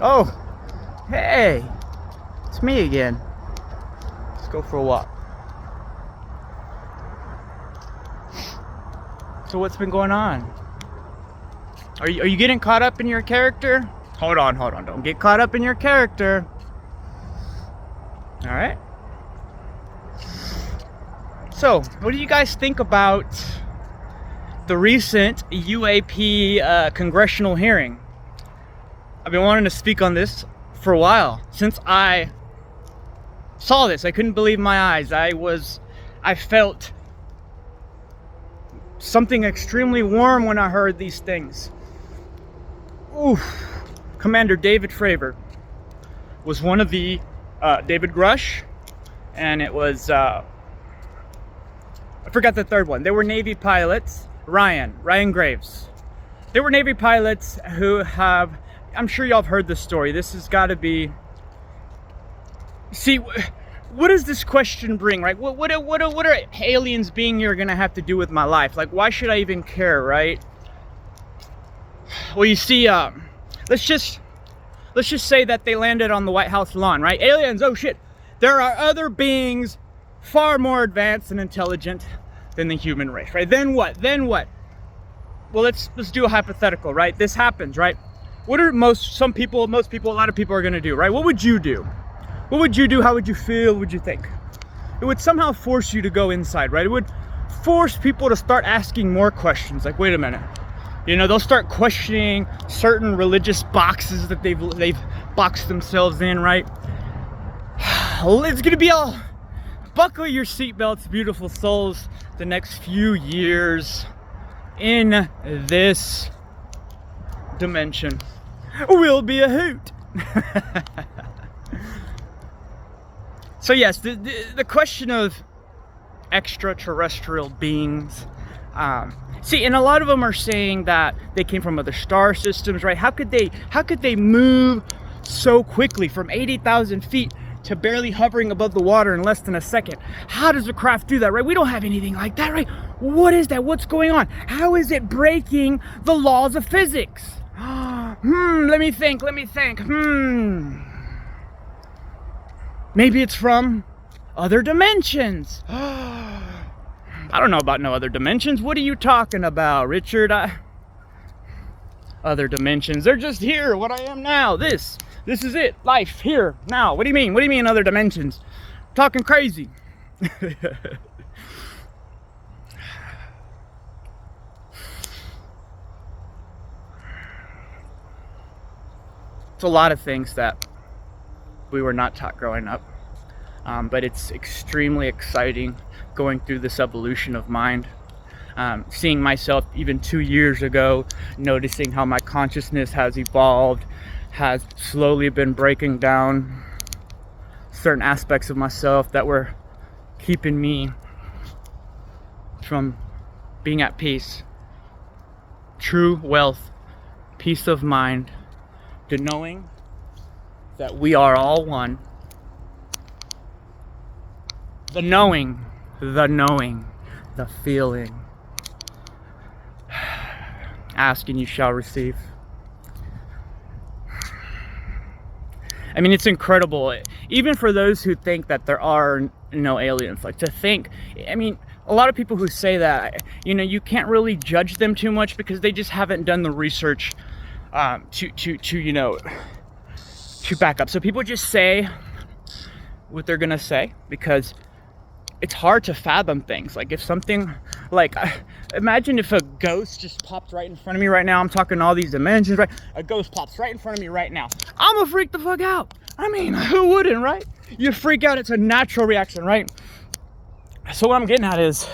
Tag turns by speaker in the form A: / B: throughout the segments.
A: Oh, hey, it's me again. Let's go for a walk. So what's been going on? Are you getting caught up in your character? Hold on. Don't get caught up in your character. All right. So, what do you guys think about the recent UAP congressional hearing? I've been wanting to speak on this for a while. Since I saw this, I couldn't believe my eyes. I felt something extremely warm when I heard these things. Oof. Commander David Fravor was one of the David Grush, and it was I forgot the third one. They were Navy pilots. Ryan Graves. They were Navy pilots who have, I'm sure y'all have heard this story. This has got to be, see, what does this question bring, right? What are aliens being here gonna have to do with my life? Like, why should I even care, right? Well, you see, let's just say that they landed on the White House lawn, right? Aliens, oh shit. There are other beings far more advanced and intelligent than the human race, right? Then what? Well, let's do a hypothetical, right? This happens, right? What are most people, a lot of people are gonna do, right? What would you do? What would you do? How would you feel? What would you think? It would somehow force you to go inside, right? It would force people to start asking more questions. Like, wait a minute. You know, they'll start questioning certain religious boxes that they've boxed themselves in, right? It's gonna be all, buckle your seatbelts, beautiful souls. The next few years in this dimension will be a hoot. So yes, the question of extraterrestrial beings, see, and a lot of them are saying that they came from other star systems, right? How could they move so quickly from 80,000 feet to barely hovering above the water in less than a second? How does a craft do that, right? We don't have anything like that, right? What is that? What's going on? How is it breaking the laws of physics? Let me think. Maybe it's from other dimensions. I don't know about no other dimensions. What are you talking about, Richard? Other dimensions. They're just here, what I am now. This is it. Life here now. What do you mean? What do you mean other dimensions? I'm talking crazy. It's a lot of things that we were not taught growing up, but it's extremely exciting going through this evolution of mind, seeing myself even 2 years ago, noticing how my consciousness has evolved, has slowly been breaking down certain aspects of myself that were keeping me from being at peace. True wealth, peace of mind, to knowing that we are all one. The knowing, the feeling. Ask and you shall receive. I mean, it's incredible. Even for those who think that there are no aliens, like to think, I mean, a lot of people who say that, you know, you can't really judge them too much because they just haven't done the research to back up. So people just say what they're gonna say because it's hard to fathom things. Like if something, like imagine if a ghost just popped right in front of me right now. I'm talking all these dimensions, right? A ghost pops right in front of me right now. I'm gonna freak the fuck out. I mean, who wouldn't, right? You freak out, it's a natural reaction, right? So what I'm getting at is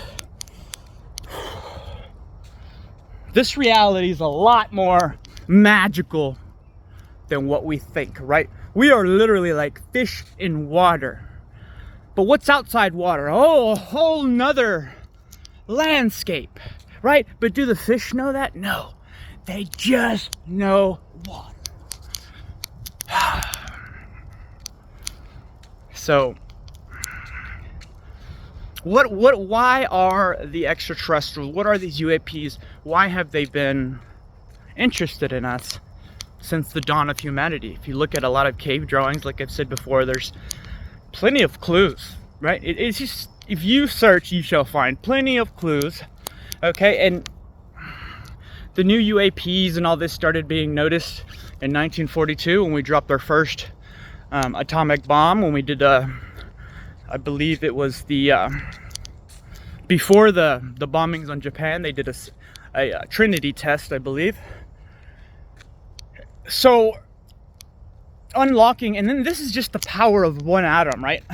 A: this reality is a lot more magical than what we think, right? We are literally like fish in water. But what's outside water? Oh, a whole nother landscape, right? But do the fish know that? No. They just know water. So, why are the extraterrestrials, what are these UAPs? Why have they been interested in us since the dawn of humanity. If you look at a lot of cave drawings, like I've said before, there's plenty of clues, right? It's just, if you search, you shall find plenty of clues, okay? And the new UAPs and all this started being noticed in 1942 when we dropped our first atomic bomb, when we did I believe it was the before the bombings on Japan, they did a Trinity test, I believe. So unlocking, and then this is just the power of one atom, right?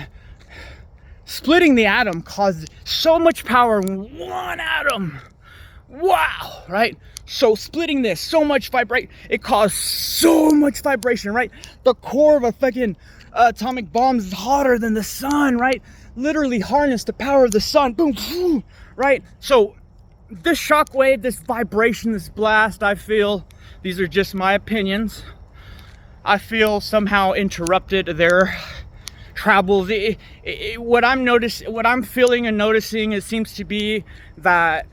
A: Splitting the atom caused so much power in one atom. Wow, right? So splitting this, so much vibration, it caused so much vibration, right? The core of a fucking atomic bomb is hotter than the sun, right? Literally harness the power of the sun, boom, boom, right? So this shock wave, this vibration, this blast, I feel, these are just my opinions, I feel somehow interrupted their travels. What I'm feeling and noticing, it seems to be that,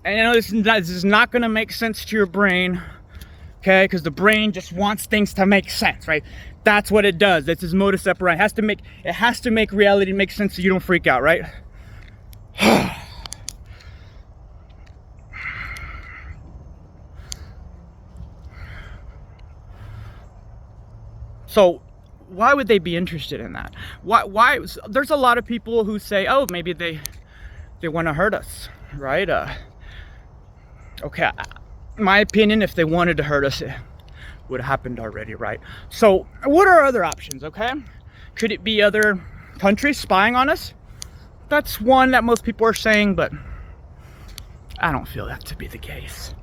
A: and I know this is not going to make sense to your brain, okay? Because the brain just wants things to make sense, right? That's what it does. That's its modus operandi. It has to make reality make sense so you don't freak out, right? So why would they be interested in that? Why there's a lot of people who say, oh, maybe they want to hurt us, right? Okay, my opinion, if they wanted to hurt us, it would have happened already, right? So what are other options, okay? Could it be other countries spying on us? That's one that most people are saying, but I don't feel that to be the case.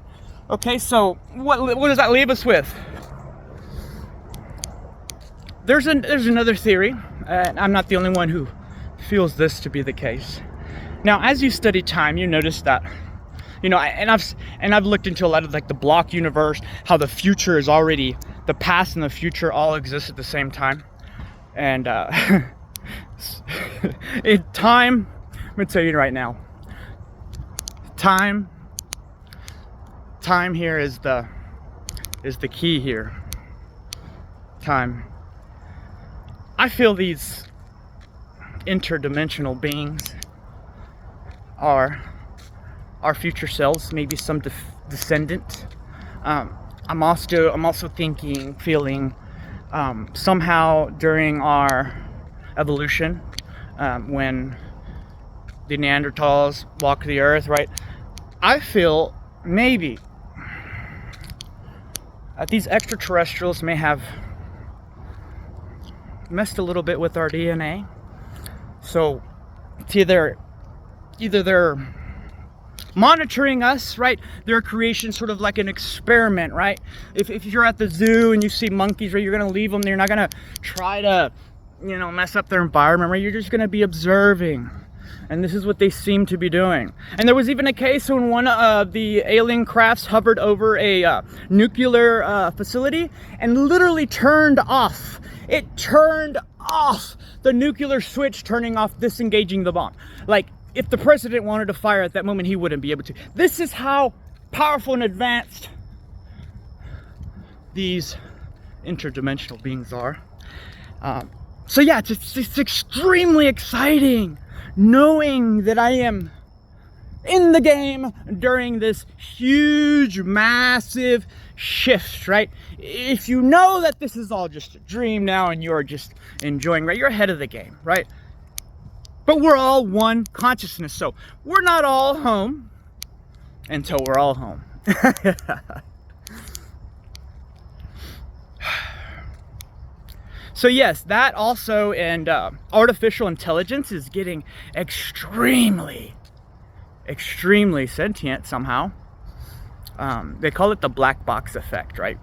A: Okay, so what does that leave us with? There's another theory, and I'm not the only one who feels this to be the case. Now, as you study time, you notice that, you know, and I've looked into a lot of like the block universe, how the future is already, the past and the future all exist at the same time. And in time, I'm gonna tell you right now, time here is the key here. Time. I feel these interdimensional beings are our future selves, maybe some descendant. I'm also thinking, feeling somehow during our evolution, when the Neanderthals walked the earth, right? I feel maybe these extraterrestrials may have messed a little bit with our DNA. So it's either they're monitoring us, right? Their creation sort of like an experiment, right? If you're at the zoo and you see monkeys, right, you're gonna leave them there. You're not gonna try to, you know, mess up their environment, right? You're just gonna be observing. And this is what they seem to be doing. And there was even a case when one of the alien crafts hovered over a nuclear facility and literally turned off. It turned off the nuclear switch, turning off, disengaging the bomb. Like, if the president wanted to fire at that moment, he wouldn't be able to. This is how powerful and advanced these interdimensional beings are. So yeah, it's extremely exciting knowing that I am in the game during this huge, massive shift, right? If you know that this is all just a dream now and you're just enjoying, right? You're ahead of the game, right? But we're all one consciousness, so we're not all home until we're all home. So yes, that also, and artificial intelligence is getting extremely sentient somehow. They call it the black box effect, right?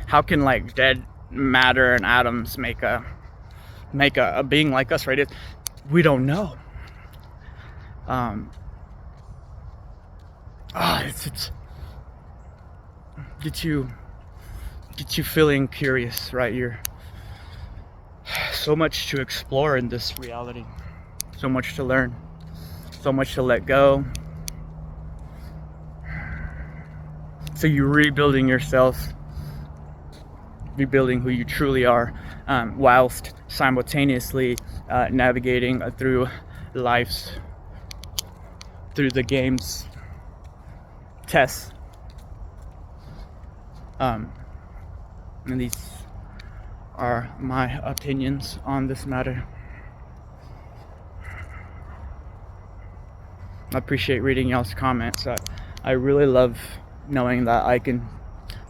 A: How can like dead matter and atoms make a being like us, right? We don't know. It's get you feeling curious, right? You're so much to explore in this reality, so much to learn, so much to let go. So you're rebuilding yourself rebuilding who you truly are, whilst simultaneously navigating through the game's tests. And these are my opinions on this matter. I appreciate reading y'all's comments. I really love knowing that I can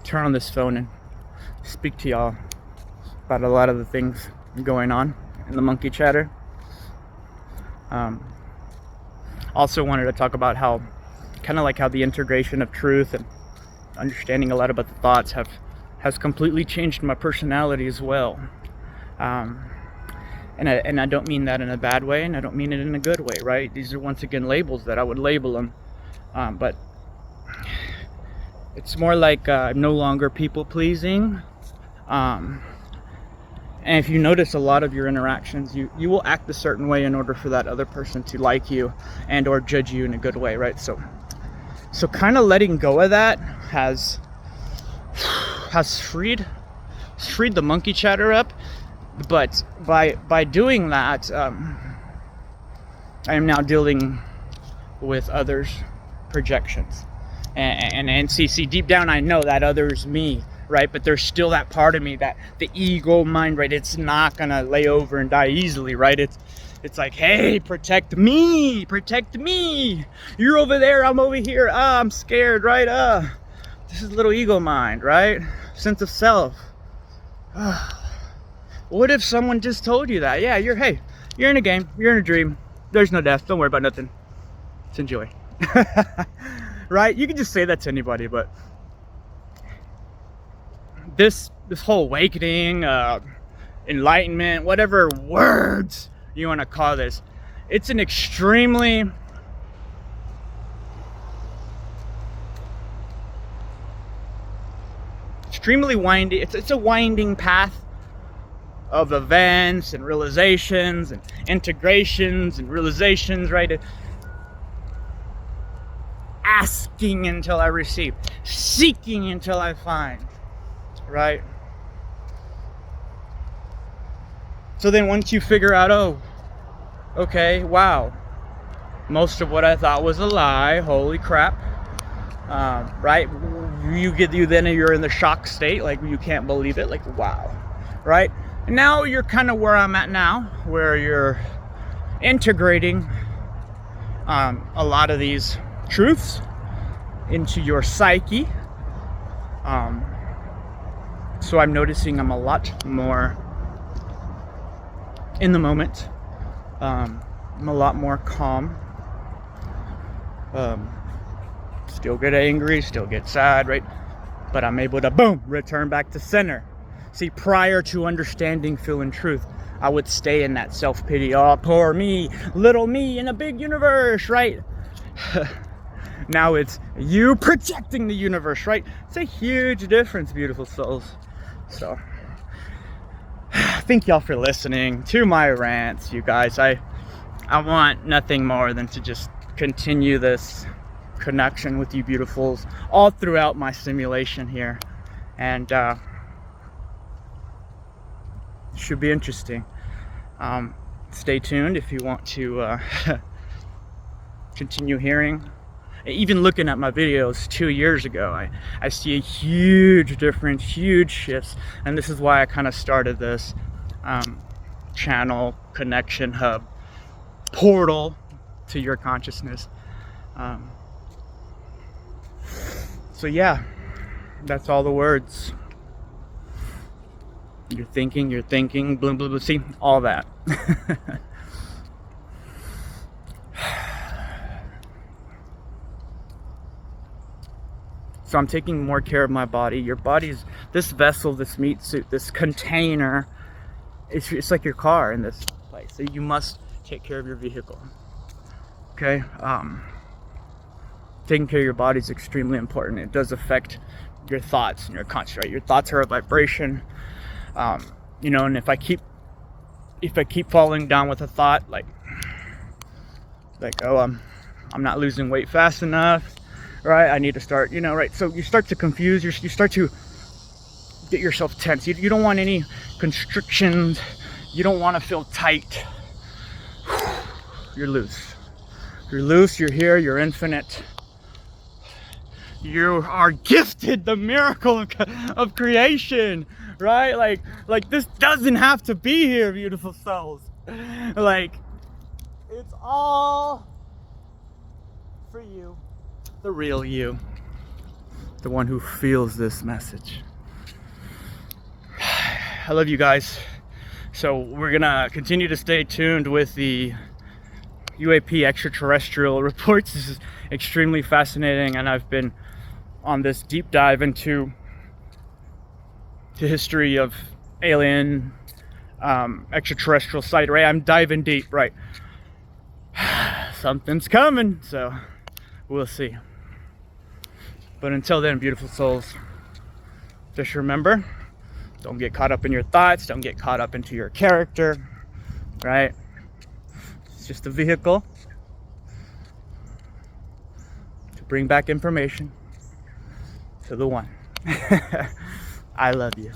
A: turn on this phone and speak to y'all about a lot of the things going on in the monkey chatter. Also wanted to talk about how the integration of truth and understanding a lot about the thoughts has completely changed my personality as well. And I don't mean that in a bad way, and I don't mean it in a good way, right? These are once again labels that I would label them, but it's more like I'm no longer people pleasing. And if you notice a lot of your interactions, you will act a certain way in order for that other person to like you and or judge you in a good way, right? So kind of letting go of that has freed the monkey chatter up. But by doing that, I am now dealing with others' projections, and see deep down I know that other's me, right? But there's still that part of me, that the ego mind, right? It's not gonna lay over and die easily, right? It's like, hey, protect me. You're over there, I'm over here. I'm scared, right? This is little ego mind, right? Sense of self. What if someone just told you that? Yeah, you're in a game, you're in a dream. There's no death. Don't worry about nothing. Let's enjoy. Right? You can just say that to anybody, but this whole awakening, enlightenment, whatever words you want to call this, it's an extremely winding, it's a winding path of events and realizations and integrations and realizations, right? Asking until I receive, seeking until I find, right? So then once you figure out, oh, okay, wow, most of what I thought was a lie, holy crap, right? You're in the shock state, like you can't believe it, like wow, right? And now you're kind of where I'm at now, where you're integrating a lot of these truths into your psyche. So I'm noticing I'm a lot more in the moment. I'm a lot more calm. Still get angry, still get sad, right? But I'm able to, boom, return back to center. See, prior to understanding, feeling truth, I would stay in that self-pity. Oh, poor me, little me in a big universe, right? Now it's you protecting the universe, right? It's a huge difference, beautiful souls. So, thank y'all for listening to my rants, you guys. I want nothing more than to just continue this connection with you beautifuls all throughout my simulation here. And, should be interesting. Stay tuned if you want to continue hearing. Even looking at my videos 2 years ago, I see a huge difference, huge shifts, and this is why I kind of started this channel, connection hub, portal to your consciousness. So yeah, that's all the words. You're thinking, blah, blah, blah, see, all that. So I'm taking more care of my body. Your body's, this vessel, this meat suit, this container, it's like your car in this place. So you must take care of your vehicle. Okay? Taking care of your body is extremely important. It does affect your thoughts and your conscious, right? Your thoughts are a vibration. And if I keep falling down with a thought like oh, I'm not losing weight fast enough, right? I need to start, right? So you start to confuse, you start to get yourself tense. You don't want any constrictions. You don't want to feel tight. You're loose. You're loose, you're here, you're infinite. You are gifted the miracle of creation, right? Like this doesn't have to be here, beautiful souls. Like, it's all for you, the real you, the one who feels this message. I love you guys. So we're gonna continue to stay tuned with the UAP extraterrestrial reports. This is extremely fascinating, and I've been on this deep dive into the history of alien extraterrestrial sight, right? I'm diving deep, right? Something's coming, so we'll see. But until then, beautiful souls, just remember, don't get caught up in your thoughts, don't get caught up into your character, right? It's just a vehicle to bring back information to the one. I love you.